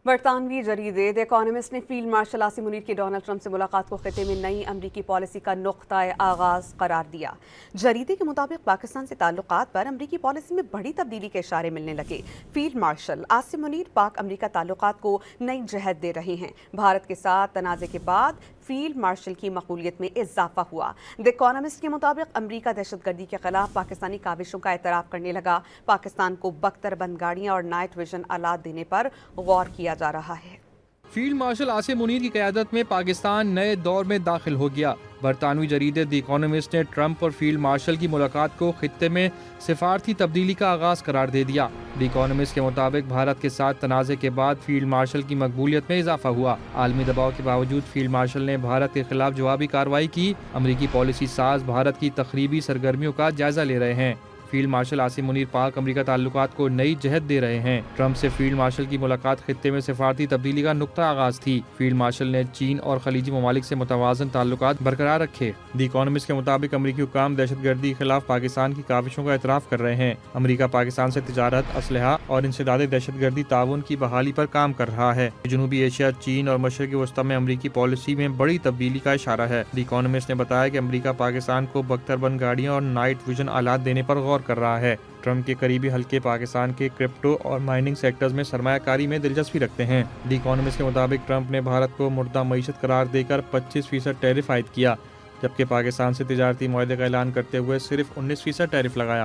برطانوی جریدے دی اکانومسٹ نے field marshal Asim Munir کی ڈونلڈ ٹرمپ سے ملاقات کو خطے میں نئی امریکی پالیسی کا نقطۂ آغاز قرار دیا۔ جریدے کے مطابق پاکستان سے تعلقات پر امریکی پالیسی میں بڑی تبدیلی کے اشارے ملنے لگے۔ فیلڈ مارشل عاصم منیر پاک امریکہ تعلقات کو نئی جہت دے رہے ہیں۔ بھارت کے ساتھ تنازع کے بعد فیلڈ مارشل کی مقبولیت میں اضافہ ہوا۔ دی اکانومسٹ کے مطابق امریکہ دہشت گردی کے خلاف پاکستانی کاوشوں کا اعتراف کرنے لگا۔ پاکستان کو بختر بند گاڑیاں اور نائٹ ویژن آلات دینے پر غور کیا جا رہا ہے۔ فیلڈ مارشل عاصم منیر کی قیادت میں پاکستان نئے دور میں داخل ہو گیا۔ برطانوی جریدے دی اکانومسٹ نے ٹرمپ اور فیلڈ مارشل کی ملاقات کو خطے میں سفارتی تبدیلی کا آغاز قرار دے دیا۔ دی اکانومسٹ کے مطابق بھارت کے ساتھ تنازع کے بعد فیلڈ مارشل کی مقبولیت میں اضافہ ہوا۔ عالمی دباؤ کے باوجود فیلڈ مارشل نے بھارت کے خلاف جوابی کارروائی کی۔ امریکی پالیسی ساز بھارت کی تخریبی سرگرمیوں کا جائزہ لے رہے ہیں۔ فیلڈ مارشل عاصم منیر پاک امریکہ تعلقات کو نئی جہت دے رہے ہیں۔ ٹرمپ سے فیلڈ مارشل کی ملاقات خطے میں سفارتی تبدیلی کا نقطہ آغاز تھی۔ فیلڈ مارشل نے چین اور خلیجی ممالک سے متوازن تعلقات برقرار رکھے۔ دی اکانومسٹ کے مطابق امریکی حکام دہشت گردی کے خلاف پاکستان کی کاوشوں کا اعتراف کر رہے ہیں۔ امریکہ پاکستان سے تجارت، اسلحہ اور انسداد دہشت گردی تعاون کی بحالی پر کام کر رہا ہے۔ جنوبی ایشیا، چین اور مشرق وسطی میں امریکی پالیسی میں بڑی تبدیلی کا اشارہ ہے۔ دی اکانومسٹ نے بتایا کہ امریکہ پاکستان کو بختر بند گاڑیاں اور نائٹ ویژن آلات دینے پر غور کر رہا ہے۔ ٹرمپ کے قریبی حلقے پاکستان کے کرپٹو اور مائننگ سیکٹرز میں سرمایہ کاری میں دلچسپی رکھتے ہیں۔ دی اکانومسٹ کے مطابق ٹرمپ نے بھارت کو مردہ معیشت قرار دے کر 25% ٹیرف عائد کیا، جبکہ پاکستان سے تجارتی معاہدے کا اعلان کرتے ہوئے صرف 19% ٹیرف لگایا۔